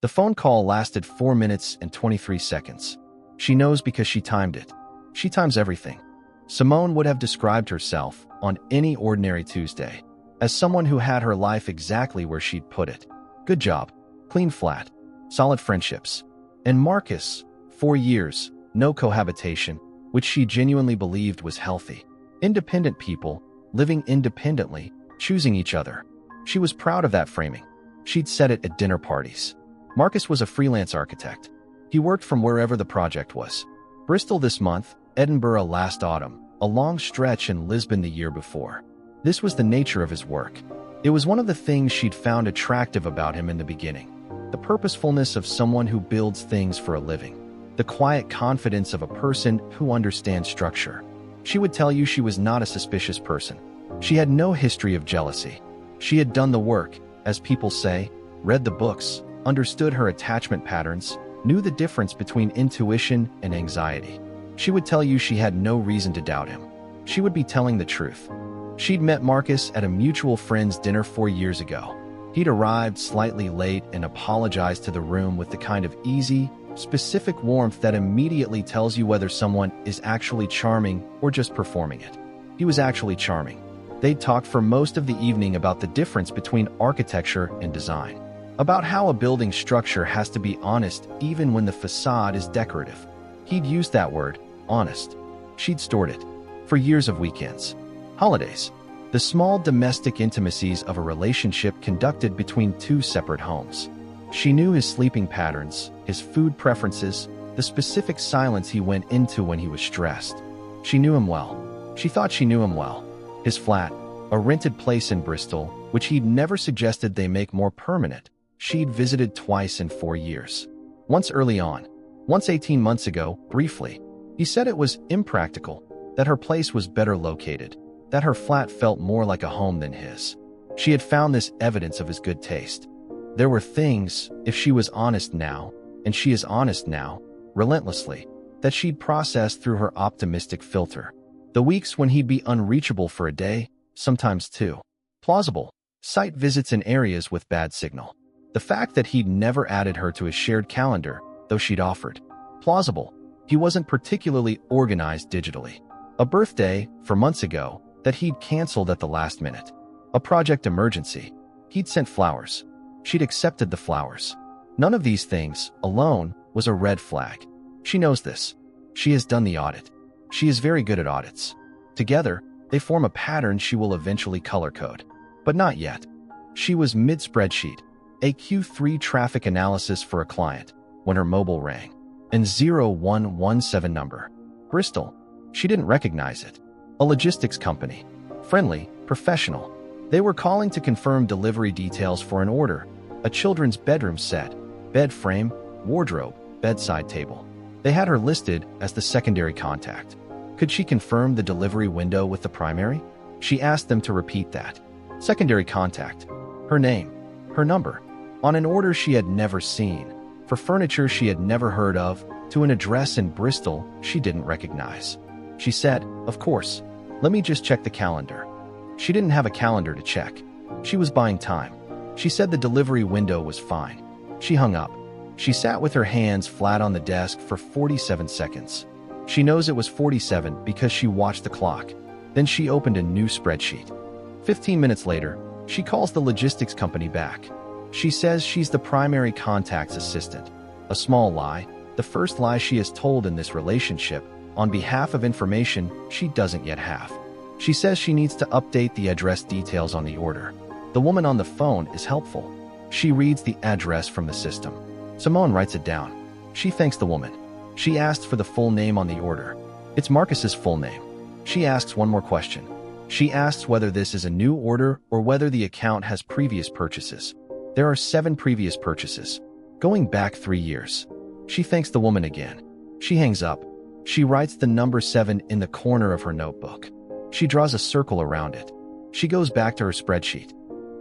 The phone call lasted 4 minutes and 23 seconds. She knows because she timed it. She times everything. Simone would have described herself on any ordinary Tuesday as someone who had her life exactly where she'd put it. Good job, clean flat, solid friendships. And Marcus, 4 years, no cohabitation, which she genuinely believed was healthy. Independent people, living independently, choosing each other. She was proud of that framing. She'd said it at dinner parties. Marcus was a freelance architect. He worked from wherever the project was. Bristol this month, Edinburgh last autumn, a long stretch in Lisbon the year before. This was the nature of his work. It was one of the things she'd found attractive about him in the beginning. The purposefulness of someone who builds things for a living. The quiet confidence of a person who understands structure. She would tell you she was not a suspicious person. She had no history of jealousy. She had done the work, as people say, read the books, understood her attachment patterns, knew the difference between intuition and anxiety. She would tell you she had no reason to doubt him. She would be telling the truth. She'd met Marcus at a mutual friend's dinner 4 years ago. He'd arrived slightly late and apologized to the room with the kind of easy, specific warmth that immediately tells you whether someone is actually charming or just performing it. He was actually charming. They'd talked for most of the evening about the difference between architecture and design, about how a building structure has to be honest even when the facade is decorative. He'd used that word, honest. She'd stored it. For years of weekends. Holidays. The small domestic intimacies of a relationship conducted between two separate homes. She knew his sleeping patterns, his food preferences, the specific silence he went into when he was stressed. She knew him well. She thought she knew him well. His flat, a rented place in Bristol, which he'd never suggested they make more permanent, she'd visited twice in 4 years. Once early on. Once 18 months ago, briefly. He said it was impractical, that her place was better located, that her flat felt more like a home than his. She had found this evidence of his good taste. There were things, if she was honest now, and she is honest now, relentlessly, that she'd processed through her optimistic filter. The weeks when he'd be unreachable for a day, sometimes 2. Plausible. Site visits in areas with bad signal. The fact that he'd never added her to his shared calendar, though she'd offered. Plausible. He wasn't particularly organized digitally. A birthday, for months ago, that he'd canceled at the last minute. A project emergency. He'd sent flowers. She'd accepted the flowers. None of these things, alone, was a red flag. She knows this. She has done the audit. She is very good at audits. Together, they form a pattern she will eventually color code. But not yet. She was mid-spreadsheet, a Q3 traffic analysis for a client, when her mobile rang. An 0117 number. Bristol. She didn't recognize it. A logistics company. Friendly, professional. They were calling to confirm delivery details for an order. A children's bedroom set, bed frame, wardrobe, bedside table. They had her listed as the secondary contact. Could she confirm the delivery window with the primary? She asked them to repeat that. Secondary contact. Her name. Her number. On an order she had never seen. For furniture she had never heard of, to an address in Bristol she didn't recognize. She said, "Of course. Let me just check the calendar." She didn't have a calendar to check. She was buying time. She said the delivery window was fine. She hung up. She sat with her hands flat on the desk for 47 seconds. She knows it was 47 because she watched the clock. Then she opened a new spreadsheet. 15 minutes later, she calls the logistics company back. She says she's the primary contact's assistant. A small lie, the first lie she has told in this relationship, on behalf of information she doesn't yet have. She says she needs to update the address details on the order. The woman on the phone is helpful. She reads the address from the system. Simone writes it down. She thanks the woman. She asks for the full name on the order. It's Marcus's full name. She asks one more question. She asks whether this is a new order or whether the account has previous purchases. There are 7 previous purchases, going back 3 years. She thanks the woman again. She hangs up. She writes the number 7 in the corner of her notebook. She draws a circle around it. She goes back to her spreadsheet.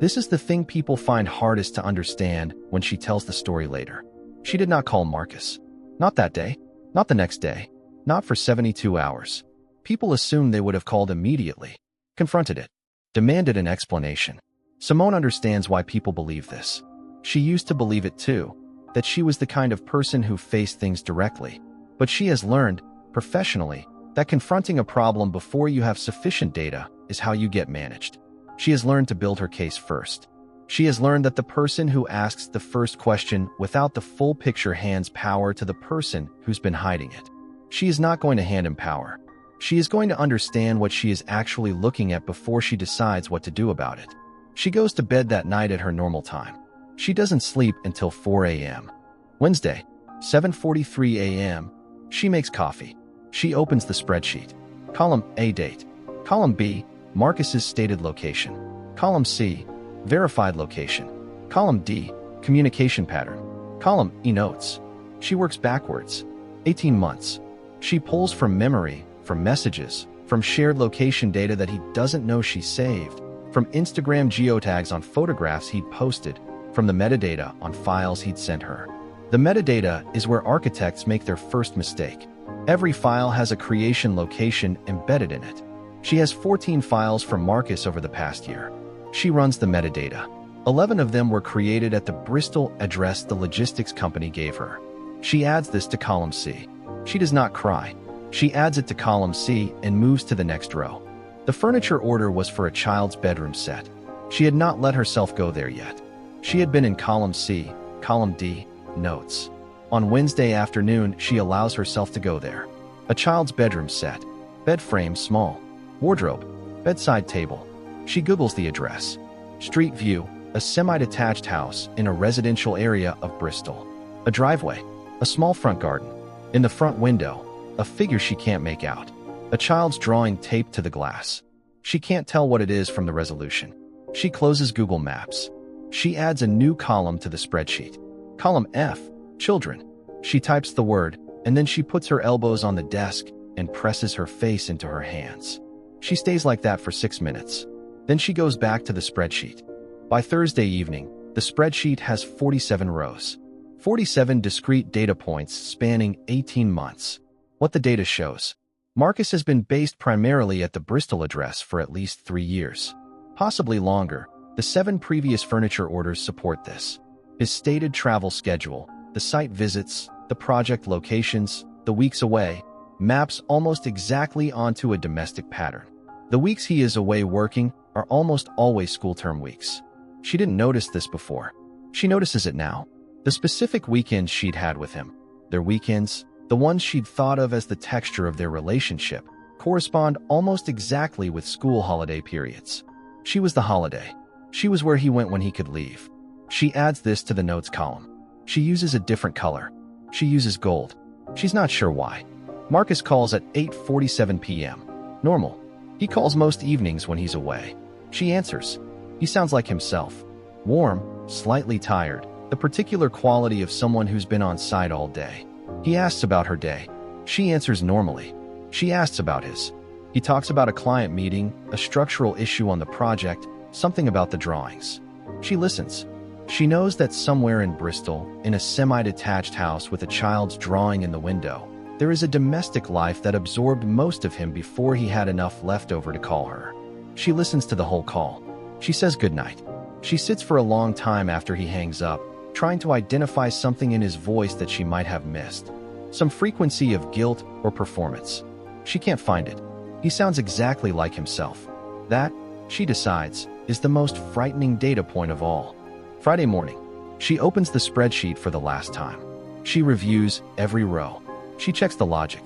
This is the thing people find hardest to understand when she tells the story later. She did not call Marcus. Not that day. Not the next day. Not for 72 hours. People assumed they would have called immediately. Confronted it. Demanded an explanation. Simone understands why people believe this. She used to believe it too. that she was the kind of person who faced things directly. But she has learned, professionally, that confronting a problem before you have sufficient data is how you get managed. She has learned to build her case first. She has learned that the person who asks the first question without the full picture hands power to the person who's been hiding it. She is not going to hand him power. She is going to understand what she is actually looking at before she decides what to do about it. She goes to bed that night at her normal time. She doesn't sleep until 4 a.m. Wednesday, 7:43 a.m. She makes coffee. She opens the spreadsheet. Column A, date. Column B, Marcus's stated location. Column C, verified location. Column D, communication pattern. Column E, notes. She works backwards. 18 months. She pulls from memory, from messages, from shared location data that he doesn't know she saved, from Instagram geotags on photographs he'd posted, from the metadata on files he'd sent her. The metadata is where architects make their first mistake. Every file has a creation location embedded in it. She has 14 files from Marcus over the past year. She runs the metadata. 11 of them were created at the Bristol address the logistics company gave her. She adds this to column C. She does not cry. She adds it to column C and moves to the next row. The furniture order was for a child's bedroom set. She had not let herself go there yet. She had been in column C, column D, notes. On Wednesday afternoon, she allows herself to go there. A child's bedroom set. Bed frame small. Wardrobe. Bedside table. She Googles the address. Street view, a semi-detached house in a residential area of Bristol. A driveway. A small front garden. In the front window, a figure she can't make out. A child's drawing taped to the glass. She can't tell what it is from the resolution. She closes Google Maps. She adds a new column to the spreadsheet. Column F, children. She types the word, and then she puts her elbows on the desk and presses her face into her hands. She stays like that for 6 minutes. Then she goes back to the spreadsheet. By Thursday evening, the spreadsheet has 47 rows. 47 discrete data points spanning 18 months. What the data shows. Marcus has been based primarily at the Bristol address for at least 3 years. Possibly longer. The 7 previous furniture orders support this. His stated travel schedule, the site visits, the project locations, the weeks away, maps almost exactly onto a domestic pattern. The weeks he is away working are almost always school term weeks. She didn't notice this before. She notices it now. The specific weekends she'd had with him, their weekends, the ones she'd thought of as the texture of their relationship, correspond almost exactly with school holiday periods. She was the holiday. She was where he went when he could leave. She adds this to the notes column. She uses a different color. She uses gold. She's not sure why. Marcus calls at 8:47 p.m. Normal. He calls most evenings when he's away. She answers. He sounds like himself. Warm, slightly tired, the particular quality of someone who's been on site all day. He asks about her day. She answers normally. She asks about his. He talks about a client meeting, a structural issue on the project, something about the drawings. She listens. She knows that somewhere in Bristol, in a semi-detached house with a child's drawing in the window, there is a domestic life that absorbed most of him before he had enough left over to call her. She listens to the whole call. She says goodnight. She sits for a long time after he hangs up, trying to identify something in his voice that she might have missed. Some frequency of guilt or performance. She can't find it. He sounds exactly like himself. That, she decides, is the most frightening data point of all. Friday morning. She opens the spreadsheet for the last time. She reviews every row. She checks the logic.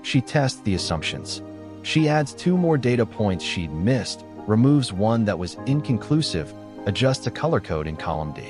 She tests the assumptions. She adds 2 more data points she'd missed, removes one that was inconclusive, adjusts a color code in column D.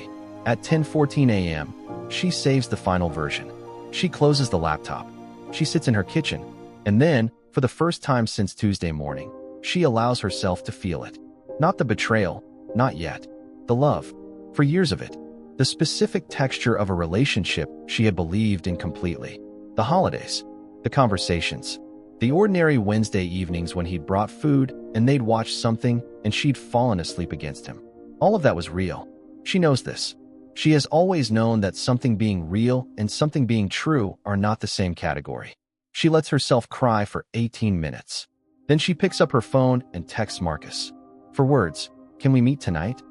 At 10:14 a.m., she saves the final version. She closes the laptop. She sits in her kitchen, and then, for the first time since Tuesday morning, she allows herself to feel it. Not the betrayal, not yet. The love. For years of it. The specific texture of a relationship she had believed in completely. The holidays. The conversations. The ordinary Wednesday evenings when he'd brought food and they'd watched something and she'd fallen asleep against him. All of that was real. She knows this. She has always known that something being real and something being true are not the same category. She lets herself cry for 18 minutes. Then she picks up her phone and texts Marcus. For words, "Can we meet tonight?"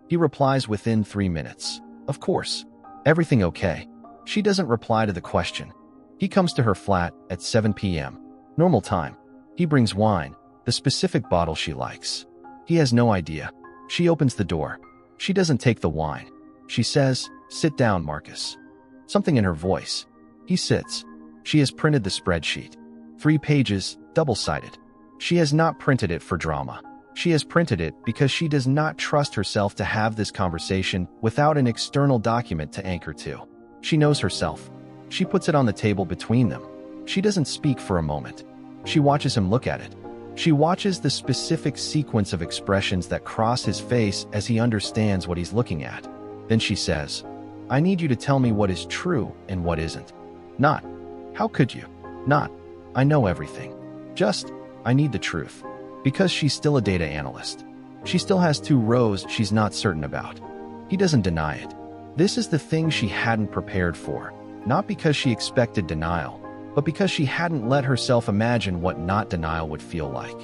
He replies within 3 minutes. Of course. Everything okay? She doesn't reply to the question. He comes to her flat at 7 p.m. Normal time. He brings wine, the specific bottle she likes. He has no idea. She opens the door. She doesn't take the wine. She says, "Sit down, Marcus." Something in her voice. He sits. She has printed the spreadsheet. 3 pages, double-sided. She has not printed it for drama. She has printed it because she does not trust herself to have this conversation without an external document to anchor to. She knows herself. She puts it on the table between them. She doesn't speak for a moment. She watches him look at it. She watches the specific sequence of expressions that cross his face as he understands what he's looking at. Then she says, "I need you to tell me what is true and what isn't." Not, "How could you?" Not, "I know everything." Just, "I need the truth." Because she's still a data analyst. She still has 2 rows she's not certain about. He doesn't deny it. This is the thing she hadn't prepared for, not because she expected denial, but because she hadn't let herself imagine what not denial would feel like.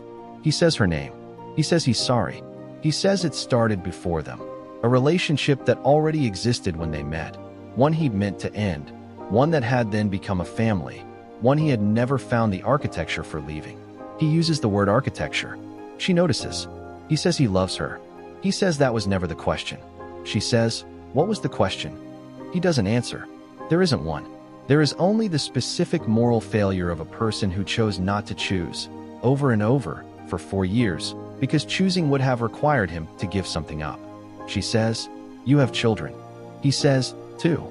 He says her name. He says he's sorry. He says it started before them. A relationship that already existed when they met. One he'd meant to end. One that had then become a family. One he had never found the architecture for leaving. He uses the word architecture. She notices. He says he loves her. He says that was never the question. She says, "What was the question?" He doesn't answer. There isn't one. There is only the specific moral failure of a person who chose not to choose, over and over, for 4 years, because choosing would have required him to give something up. She says, "You have children." He says, "2."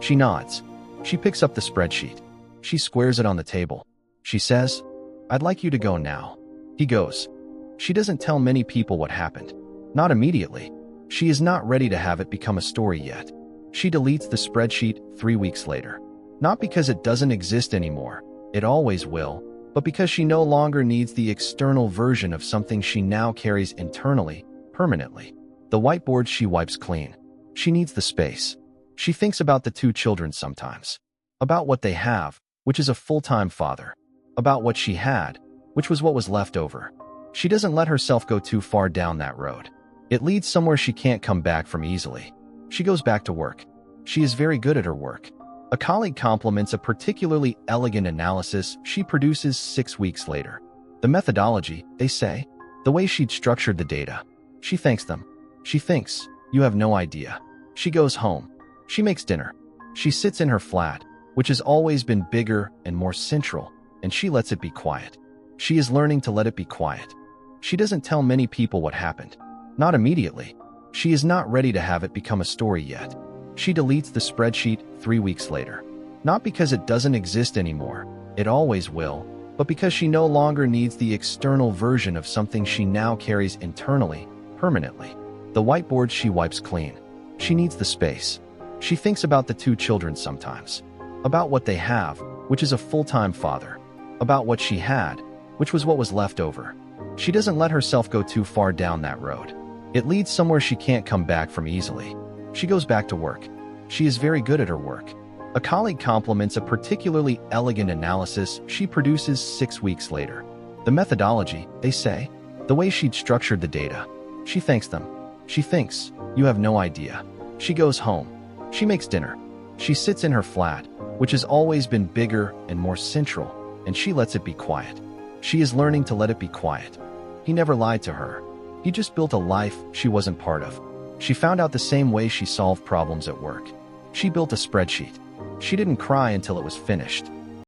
She nods. She picks up the spreadsheet. She squares it on the table. She says, "I'd like you to go now." He goes. She doesn't tell many people what happened. Not immediately. She is not ready to have it become a story yet. She deletes the spreadsheet 3 weeks later. Not because it doesn't exist anymore. It always will. But because she no longer needs the external version of something she now carries internally, permanently. The whiteboard she wipes clean. She needs the space. She thinks about the 2 children sometimes. About what they have, which is a full-time father. About what she had, which was what was left over. She doesn't let herself go too far down that road. It leads somewhere she can't come back from easily. She goes back to work. She is very good at her work. A colleague compliments a particularly elegant analysis she produces 6 weeks later. The methodology, they say. The way she'd structured the data. She thanks them. She thinks, "You have no idea." She goes home. She makes dinner. She sits in her flat, which has always been bigger and more central, and she lets it be quiet. She is learning to let it be quiet. She doesn't tell many people what happened. Not immediately. She is not ready to have it become a story yet. She deletes the spreadsheet 3 weeks later. Not because it doesn't exist anymore. It always will. But because she no longer needs the external version of something she now carries internally, permanently. The whiteboard she wipes clean. She needs the space. She thinks about the 2 children sometimes. About what they have, which is a full-time father. About what she had, which was what was left over. She doesn't let herself go too far down that road. It leads somewhere she can't come back from easily. She goes back to work. She is very good at her work. A colleague compliments a particularly elegant analysis she produces 6 weeks later. The methodology, they say. The way she'd structured the data. She thanks them. She thinks, "You have no idea." She goes home. She makes dinner. She sits in her flat, which has always been bigger and more central, and she lets it be quiet. She is learning to let it be quiet. He never lied to her. He just built a life she wasn't part of. She found out the same way she solved problems at work. She built a spreadsheet. She didn't cry until it was finished.